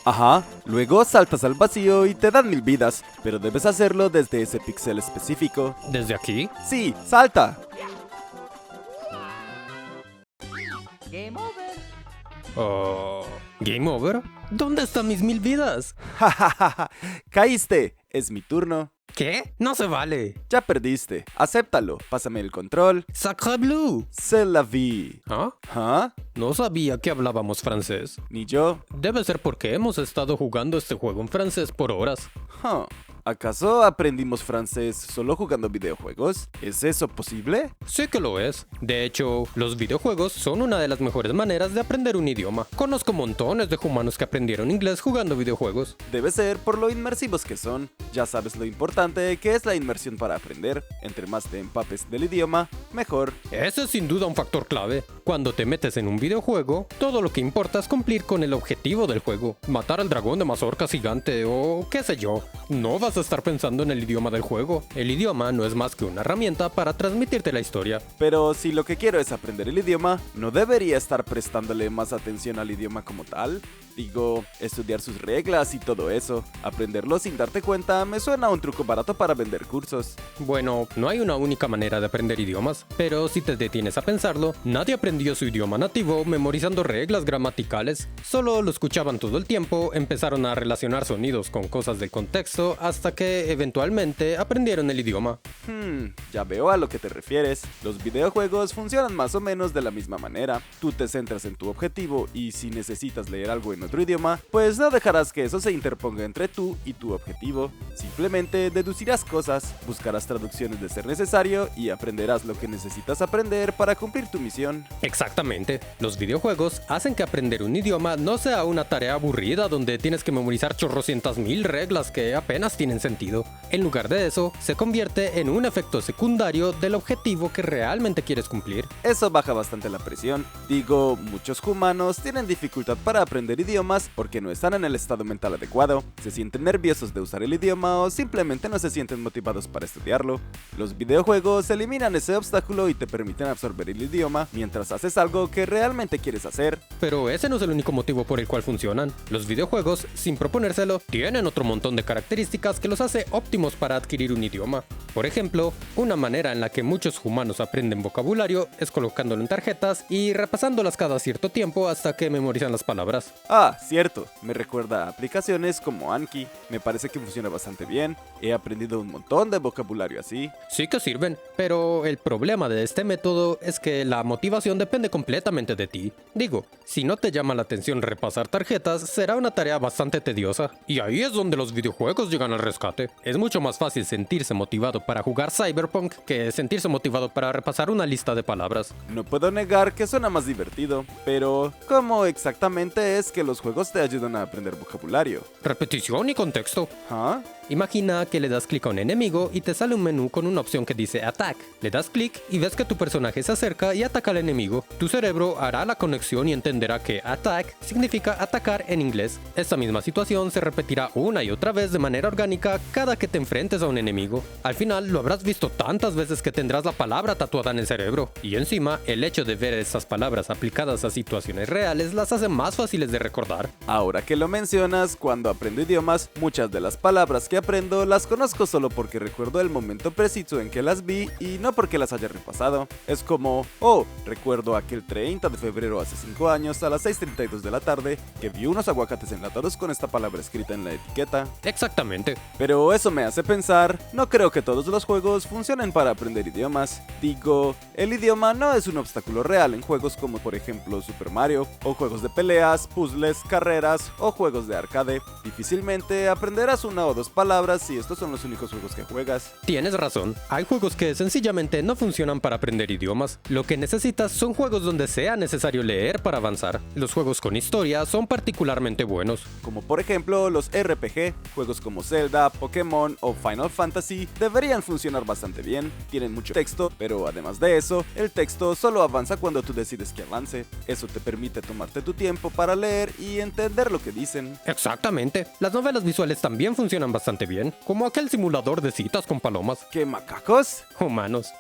Ajá, luego saltas al vacío y te dan 1000 vidas, pero debes hacerlo desde ese píxel específico. ¿Desde aquí? Sí, salta. Oh, ¿Game over? ¿Dónde están mis 1000 vidas? Jajaja, caíste. Es mi turno. ¿Qué? No se vale. Ya perdiste. Acéptalo. Pásame el control. Sacre bleu. C'est la vie. ¿Ah? ¿Ah? No sabía que hablábamos francés. Ni yo. Debe ser porque hemos estado jugando este juego en francés por horas. Huh. ¿Acaso aprendimos francés solo jugando videojuegos? ¿Es eso posible? Sí que lo es. De hecho, los videojuegos son una de las mejores maneras de aprender un idioma. Conozco montones de humanos que aprendieron inglés jugando videojuegos. Debe ser por lo inmersivos que son. Ya sabes lo importante que es la inmersión para aprender. Entre más te empapes del idioma, mejor. Ese es sin duda un factor clave. Cuando te metes en un videojuego, todo lo que importa es cumplir con el objetivo del juego. Matar al dragón de mazorca gigante o qué sé yo. No vas a estar pensando en el idioma del juego. El idioma no es más que una herramienta para transmitirte la historia. Pero si lo que quiero es aprender el idioma, ¿no debería estar prestándole más atención al idioma como tal? Digo, estudiar sus reglas y todo eso. Aprenderlo sin darte cuenta me suena a un truco barato para vender cursos. Bueno, no hay una única manera de aprender idiomas, pero si te detienes a pensarlo, nadie aprendió su idioma nativo memorizando reglas gramaticales. Solo lo escuchaban todo el tiempo, empezaron a relacionar sonidos con cosas del contexto hasta que eventualmente aprendieron el idioma. Ya veo a lo que te refieres. Los videojuegos funcionan más o menos de la misma manera. Tú te centras en tu objetivo y si necesitas leer algo en otro idioma, pues no dejarás que eso se interponga entre tú y tu objetivo. Simplemente deducirás cosas, buscarás traducciones de ser necesario y aprenderás lo que necesitas aprender para cumplir tu misión. Exactamente. Los videojuegos hacen que aprender un idioma no sea una tarea aburrida donde tienes que memorizar chorrocientas mil reglas que apenas tienen sentido. En lugar de eso, se convierte en un efecto secundario del objetivo que realmente quieres cumplir. Eso baja bastante la presión. Digo, muchos humanos tienen dificultad para aprender idiomas porque no están en el estado mental adecuado, se sienten nerviosos de usar el idioma o simplemente no se sienten motivados para estudiarlo. Los videojuegos eliminan ese obstáculo y te permiten absorber el idioma mientras haces algo que realmente quieres hacer. Pero ese no es el único motivo por el cual funcionan. Los videojuegos, sin proponérselo, tienen otro montón de características que los hace óptimos para adquirir un idioma. Por ejemplo, una manera en la que muchos humanos aprenden vocabulario es colocándolo en tarjetas y repasándolas cada cierto tiempo hasta que memorizan las palabras. Ah, cierto, me recuerda a aplicaciones como Anki. Me parece que funciona bastante bien. He aprendido un montón de vocabulario así. Sí que sirven, pero el problema de este método es que la motivación depende completamente de ti. Digo, si no te llama la atención repasar tarjetas, será una tarea bastante tediosa. Y ahí es donde los videojuegos llegan al rescate. Es mucho más fácil sentirse motivado para jugar Cyberpunk que sentirse motivado para repasar una lista de palabras. No puedo negar que suena más divertido, pero ¿cómo exactamente es que los juegos te ayudan a aprender vocabulario? Repetición y contexto. ¿Ah? Imagina que le das clic a un enemigo y te sale un menú con una opción que dice Attack. Le das clic y ves que tu personaje se acerca y ataca al enemigo. Tu cerebro hará la conexión y entenderá que Attack significa atacar en inglés. Esta misma situación se repetirá una y otra vez de manera orgánica cada que te enfrentes a un enemigo. Al final lo habrás visto tantas veces que tendrás la palabra tatuada en el cerebro. Y encima, el hecho de ver estas palabras aplicadas a situaciones reales las hace más fáciles de recordar. Ahora que lo mencionas, cuando aprendo idiomas, muchas de las palabras que aprendo las conozco solo porque recuerdo el momento preciso en que las vi y no porque las haya repasado. Es como, recuerdo aquel 30 de febrero hace 5 años a las 6:32 de la tarde que vi unos aguacates enlatados con esta palabra escrita en la etiqueta. Exactamente. Pero eso me hace pensar, no creo que todos los juegos funcionen para aprender idiomas. Digo, el idioma no es un obstáculo real en juegos como por ejemplo Super Mario, o juegos de peleas, puzzles, carreras o juegos de arcade. Difícilmente aprenderás una o dos palabras si estos son los únicos juegos que juegas. Tienes razón, hay juegos que sencillamente no funcionan para aprender idiomas. Lo que necesitas son juegos donde sea necesario leer para avanzar. Los juegos con historia son particularmente buenos. Como por ejemplo los RPG, juegos como Zelda, Pokémon o Final Fantasy deberían funcionar bastante bien. Tienen mucho texto, pero además de eso, el texto solo avanza cuando tú decides que avance. Eso te permite tomarte tu tiempo para leer y entender lo que dicen. Exactamente. Las novelas visuales también funcionan bastante bien, como aquel simulador de citas con palomas. ¿Qué macacos? Humanos.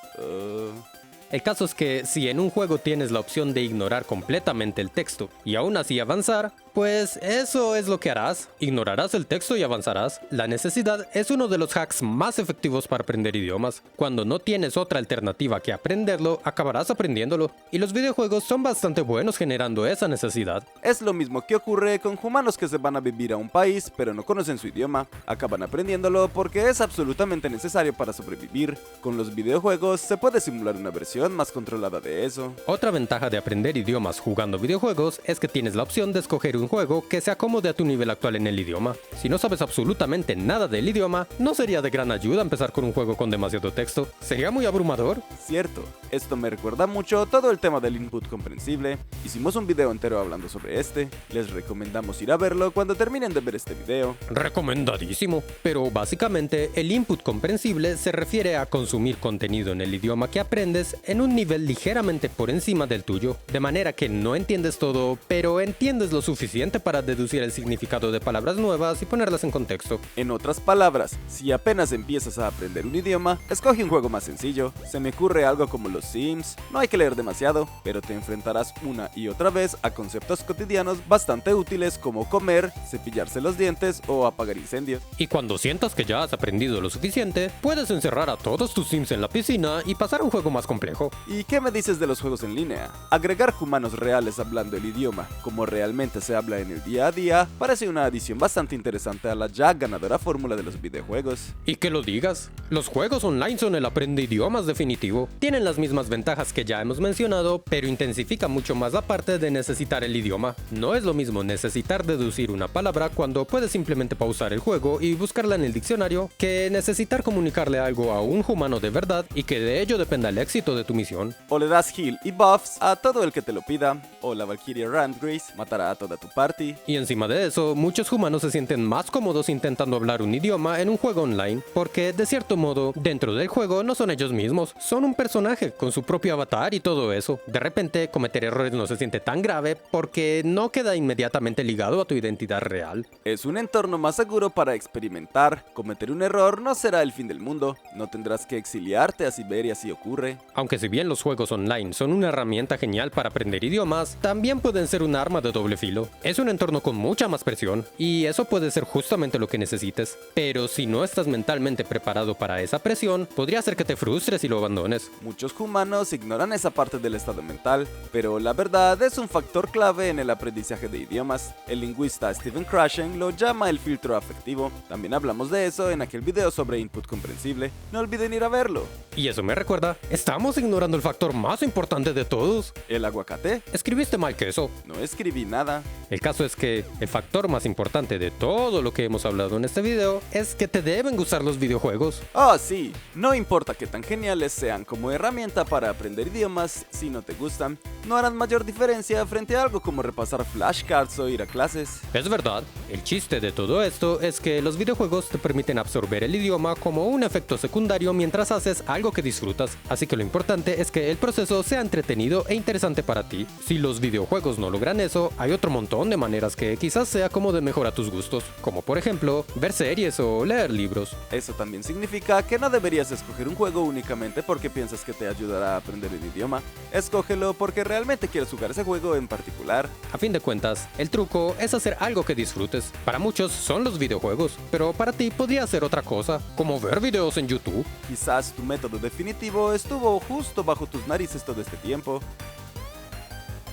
El caso es que si en un juego tienes la opción de ignorar completamente el texto y aún así avanzar, pues eso es lo que harás. Ignorarás el texto y avanzarás. La necesidad es uno de los hacks más efectivos para aprender idiomas. Cuando no tienes otra alternativa que aprenderlo, acabarás aprendiéndolo. Y los videojuegos son bastante buenos generando esa necesidad. Es lo mismo que ocurre con humanos que se van a vivir a un país pero no conocen su idioma. Acaban aprendiéndolo porque es absolutamente necesario para sobrevivir. Con los videojuegos se puede simular una versión más controlada de eso. Otra ventaja de aprender idiomas jugando videojuegos es que tienes la opción de escoger un juego que se acomode a tu nivel actual en el idioma. Si no sabes absolutamente nada del idioma, no sería de gran ayuda empezar con un juego con demasiado texto. Sería muy abrumador. Cierto, esto me recuerda mucho todo el tema del input comprensible. Hicimos un video entero hablando sobre este. Les recomendamos ir a verlo cuando terminen de ver este video. Recomendadísimo. Pero básicamente el input comprensible se refiere a consumir contenido en el idioma que aprendes en un nivel ligeramente por encima del tuyo, de manera que no entiendes todo, pero entiendes lo suficiente para deducir el significado de palabras nuevas y ponerlas en contexto. En otras palabras, si apenas empiezas a aprender un idioma, escoge un juego más sencillo. Se me ocurre algo como los Sims. No hay que leer demasiado, pero te enfrentarás una y otra vez a conceptos cotidianos bastante útiles como comer, cepillarse los dientes o apagar incendios. Y cuando sientas que ya has aprendido lo suficiente, puedes encerrar a todos tus Sims en la piscina y pasar a un juego más complejo. ¿Y qué me dices de los juegos en línea? Agregar humanos reales hablando el idioma, como realmente se habla en el día a día, parece una adición bastante interesante a la ya ganadora fórmula de los videojuegos. Y que lo digas, los juegos online son el aprende idiomas definitivo. Tienen las mismas ventajas que ya hemos mencionado, pero intensifica mucho más la parte de necesitar el idioma. No es lo mismo necesitar deducir una palabra cuando puedes simplemente pausar el juego y buscarla en el diccionario, que necesitar comunicarle algo a un humano de verdad y que de ello dependa el éxito de tu misión. O le das heal y buffs a todo el que te lo pida, o la Valkyria Randgrace matará a toda tu party. Y encima de eso, muchos humanos se sienten más cómodos intentando hablar un idioma en un juego online, porque de cierto modo, dentro del juego no son ellos mismos, son un personaje con su propio avatar y todo eso. De repente, cometer errores no se siente tan grave porque no queda inmediatamente ligado a tu identidad real. Es un entorno más seguro para experimentar. Cometer un error no será el fin del mundo, no tendrás que exiliarte a Siberia si ocurre. Aunque si bien los juegos online son una herramienta genial para aprender idiomas, también pueden ser un arma de doble filo. Es un entorno con mucha más presión, y eso puede ser justamente lo que necesites. Pero si no estás mentalmente preparado para esa presión, podría hacer que te frustres y lo abandones. Muchos humanos ignoran esa parte del estado mental, pero la verdad es un factor clave en el aprendizaje de idiomas. El lingüista Stephen Krashen lo llama el filtro afectivo. También hablamos de eso en aquel video sobre input comprensible. No olviden ir a verlo. Y eso me recuerda, estamos ignorando el factor más importante de todos. ¿El aguacate? Escribiste mal queso. No escribí nada. El caso es que el factor más importante de todo lo que hemos hablado en este video es que te deben gustar los videojuegos. Oh sí, no importa qué tan geniales sean como herramienta para aprender idiomas, si no te gustan, no harán mayor diferencia frente a algo como repasar flashcards o ir a clases. Es verdad, el chiste de todo esto es que los videojuegos te permiten absorber el idioma como un efecto secundario mientras haces algo que disfrutas, así que lo importante es que el proceso sea entretenido e interesante para ti. Si los videojuegos no logran eso, hay otro montón de maneras que quizás sea como de mejor a tus gustos, como por ejemplo, ver series o leer libros. Eso también significa que no deberías escoger un juego únicamente porque piensas que te ayudará a aprender el idioma. Escógelo porque realmente quieres jugar ese juego en particular. A fin de cuentas, el truco es hacer algo que disfrutes. Para muchos son los videojuegos, pero para ti podría ser otra cosa, como ver videos en YouTube. Quizás tu método definitivo estuvo justo bajo tus narices todo este tiempo.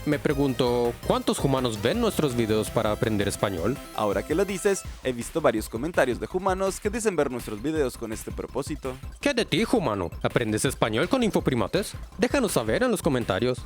Me pregunto, ¿cuántos humanos ven nuestros videos para aprender español? Ahora que lo dices, he visto varios comentarios de humanos que dicen ver nuestros videos con este propósito. ¿Qué de ti, humano? ¿Aprendes español con Infoprimates? Déjanos saber en los comentarios.